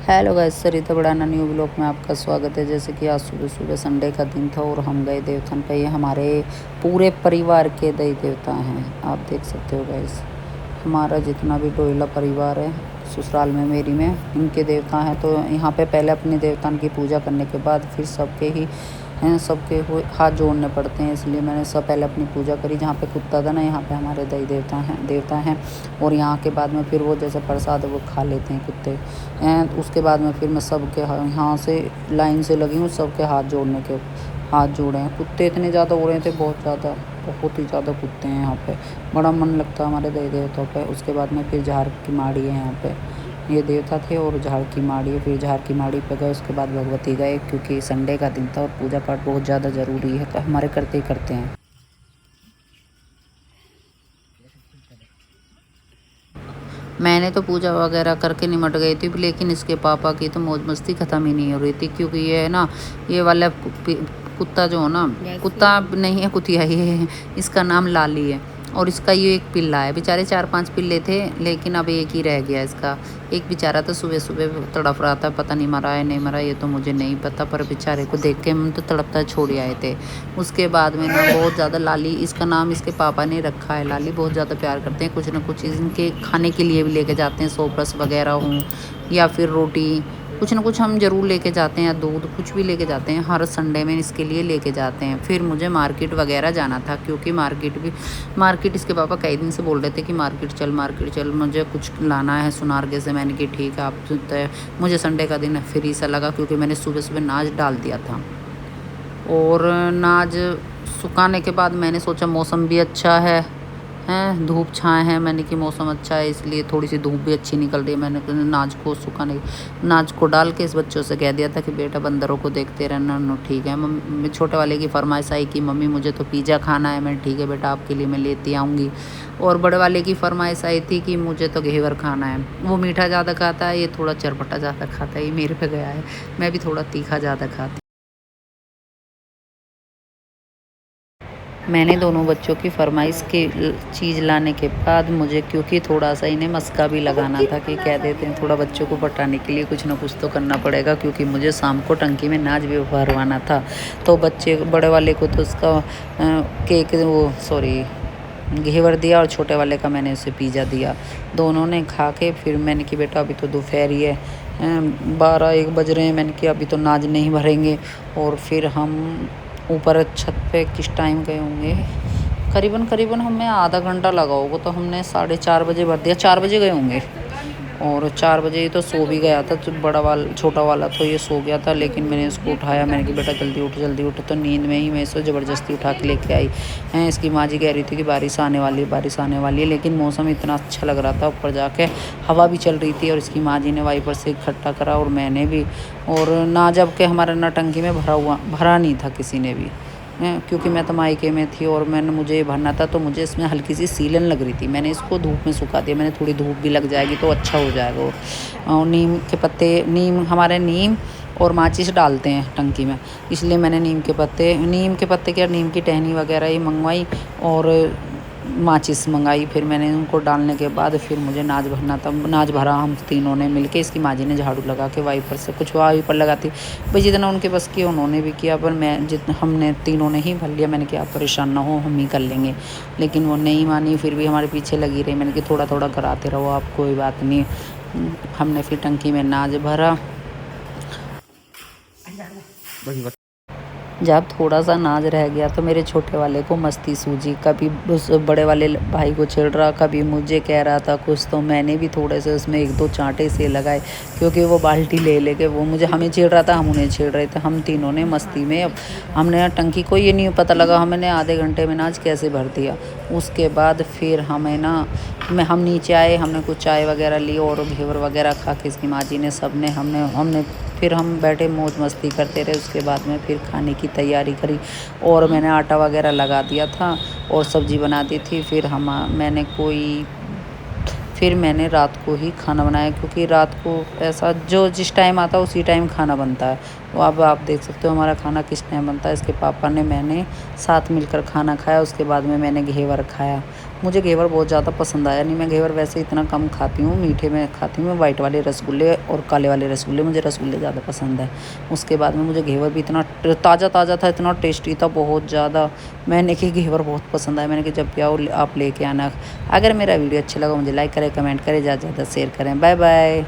Hello guys, सरिता Badana new blog में आपका स्वागत है। जैसे कि आज सुबह सुबह संडे का दिन था और हम गए देवथान पे। ये हमारे पूरे परिवार के देवी देवता हैं, आप देख सकते हो गाइस। हमारा जितना भी डोइला परिवार है ससुराल में मेरी में, इनके देवता हैं। तो यहाँ पे पहले अपने देवतान की पूजा करने के बाद फिर सबके ही हैं, सबके हाथ जोड़ने पड़ते हैं। इसलिए मैंने सब पहले अपनी पूजा करी। जहाँ पे कुत्ता था ना, यहाँ पे हमारे देवता हैं। और यहाँ के बाद में फिर वो जैसे प्रसाद वो खा लेते हैं कुत्ते हैं। उसके बाद में फिर मैं सबके यहाँ से लाइन से लगी हूँ, सबके हाथ जोड़े हैं। कुत्ते इतने ज़्यादा हो रहे थे, बहुत ही ज़्यादा कुत्ते हैं यहाँ पे। बड़ा मन लगता है हमारे देवताओं पे। उसके बाद में फिर झाड़ की माड़ी है यहाँ पे, ये देवता थे और झाड़ की माड़ी है। फिर झाड़ की माड़ी पे गए, उसके बाद भगवती गए, क्योंकि संडे का दिन था और पूजा पाठ बहुत ज़्यादा ज़रूरी है, हमारे करते ही करते हैं। मैंने तो पूजा वगैरह करके निमट गई थी, लेकिन इसके पापा की तो मौज मस्ती ख़त्म ही नहीं हो रही थी। क्योंकि ये है ना, ये वाला कुत्ता जो है ना, कुत्ता नहीं है कुतिया, ये है, इसका नाम लाली है। और इसका ये एक पिल्ला है। बेचारे 4-5 पिल्ले थे, लेकिन अब एक ही रह गया इसका। एक बेचारा तो सुबह सुबह तड़प रहा था, पता नहीं मरा है नहीं मरा ये तो मुझे नहीं पता, पर बेचारे को देख के हम तो तड़पता छोड़ आए थे। उसके बाद में ना बहुत ज़्यादा लाली, इसका नाम इसके पापा ने रखा है लाली। बहुत ज़्यादा प्यार करते हैं, कुछ ना कुछ इनके खाने के लिए भी लेके जाते हैं, सोपरस वगैरह हों या फिर रोटी, कुछ ना कुछ हम ज़रूर लेके जाते हैं, दूध कुछ भी लेके जाते हैं। हर संडे में इसके लिए लेके जाते हैं। फिर मुझे मार्केट वगैरह जाना था, क्योंकि मार्केट इसके पापा कई दिन से बोल रहे थे कि मार्केट चल, मुझे कुछ लाना है सुनारगे से। मैंने कि ठीक है आप सुनते हैं। मुझे संडे का दिन फ्री सा लगा, क्योंकि मैंने सुबह सुबह नाच डाल दिया था। और नाच सुखाने के बाद मैंने सोचा मौसम भी अच्छा है, धूप छाए हैं। मैंने कि मौसम अच्छा है, इसलिए थोड़ी सी धूप भी अच्छी निकल रही है। मैंने नाच को डाल के इस बच्चों से कह दिया था कि बेटा बंदरों को देखते रहना। नो ठीक है। मम्मी छोटे वाले की फरमाइश आई कि मम्मी मुझे तो पिज़्ज़ा खाना है। मैं ठीक है बेटा आपके लिए मैं लेती आऊँगी। और बड़े वाले की फरमाइश आई थी कि मुझे तो घेवर खाना है। वो मीठा ज़्यादा खाता है, ये थोड़ा चरपटा ज़्यादा खाता है। ये मेरे पे गया है, मैं भी थोड़ा तीखा ज़्यादा खाती। मैंने दोनों बच्चों की फरमाइश की चीज़ लाने के बाद मुझे, क्योंकि थोड़ा सा इन्हें मस्का भी लगाना था कि कह देते हैं थोड़ा बच्चों को पटाने के लिए कुछ ना कुछ तो करना पड़ेगा, क्योंकि मुझे शाम को टंकी में नाच भी भरवाना था। तो बड़े वाले को तो उसका घेवर दिया, और छोटे वाले का मैंने उसे पिज़्ज़ा दिया। दोनों ने खा के फिर मैंने कि बेटा अभी तो दोपहर ही है, 12-1 बज रहे हैं। मैंने कि अभी तो नाच नहीं भरेंगे। और फिर हम ऊपर छत पे किस टाइम गए होंगे, करीबन हमें आधा घंटा लगा होगा। तो हमने 4:30 बजे भर दिया, 4 बजे गए होंगे। और 4 बजे ये तो सो भी गया था, तो छोटा वाला तो ये सो गया था। लेकिन मैंने इसको उठाया, मैंने कि बेटा जल्दी उठ। तो नींद में ही मैं इसको ज़बरदस्ती उठा के लेके आई। इसकी माँ जी कह रही थी कि बारिश आने वाली है। लेकिन मौसम इतना अच्छा लग रहा था, ऊपर जाके हवा भी चल रही थी। और इसकी माँ जी ने वाइपर से इकट्ठा करा, और मैंने भी। और ना जब के हमारा ना टंकी में भरा नहीं था किसी ने भी, क्योंकि मैं तो मायके में थी और मुझे ये भरना था। तो मुझे इसमें हल्की सी सीलन लग रही थी, मैंने इसको धूप में सुखा दिया। मैंने थोड़ी धूप भी लग जाएगी तो अच्छा हो जाएगा। और नीम के पत्ते, हमारे नीम और माचिस डालते हैं टंकी में, इसलिए मैंने नीम के पत्ते क्या नीम की टहनी वगैरह ही मंगवाई। और माचिस मंगाई। फिर मैंने उनको डालने के बाद फिर मुझे नाच भरना था। नाच भरा हम तीनों ने मिलके। इसकी माँ जी ने झाड़ू लगा के वाइपर से कुछ वाइपर लगाती भाई, जितना उनके बस किया उन्होंने भी किया, पर मैं जितना हमने तीनों ने ही भर लिया। मैंने कहा आप परेशान ना हो, हम ही कर लेंगे। लेकिन वो नहीं मानी, फिर भी हमारे पीछे लगी रही। मैंने कहा थोड़ा थोड़ा कराते रहो आप, कोई बात नहीं। हमने फिर टंकी में नाच भरा। जब थोड़ा सा नाज रह गया तो मेरे छोटे वाले को मस्ती सूझी, कभी उस बड़े वाले भाई को छेड़ रहा, कभी मुझे कह रहा था कुछ। तो मैंने भी थोड़े से उसमें 1-2 चांटे से लगाए, क्योंकि वो बाल्टी ले लेके वो मुझे हमें छेड़ रहा था, हम उन्हें छेड़ रहे थे। हम तीनों ने मस्ती में, अब हमने टंकी को ये नहीं पता लगा हमने आधे घंटे में नाज कैसे भर दिया। उसके बाद फिर हमें ना हम नीचे आए, हमने कुछ चाय वगैरह ली और घेवर वगैरह खा के इसकी माँ जी ने सबने हमने फिर हम बैठे मौज मस्ती करते रहे। उसके बाद में फिर खाने की तैयारी करी और मैंने आटा वगैरह लगा दिया था और सब्ज़ी बना दी थी। फिर मैंने रात को ही खाना बनाया, क्योंकि रात को ऐसा जो जिस टाइम आता है उसी टाइम खाना बनता है। वो अब आप देख सकते हो हमारा खाना किस टाइम बनता है। इसके पापा ने मैंने साथ मिलकर खाना खाया। उसके बाद में मैंने घेवर खाया। मुझे घेवर बहुत ज़्यादा पसंद आया नहीं। मैं घेवर वैसे इतना कम खाती हूँ, मीठे में खाती हूँ। वाइट वाले रसगुल्ले और काले वाले रसगुल्ले, मुझे रसगुल्ले ज़्यादा पसंद है। उसके बाद में मुझे घेवर भी इतना ताज़ा ताज़ा था, इतना टेस्टी था, बहुत ज़्यादा। मैंने कि घेवर बहुत पसंद आया। मैंने कि जब भी आओ आप लेके आना। अगर मेरा वीडियो अच्छा लगा मुझे लाइक करें, कमेंट करें, ज़्यादा से ज़्यादा शेयर करें। Bye bye.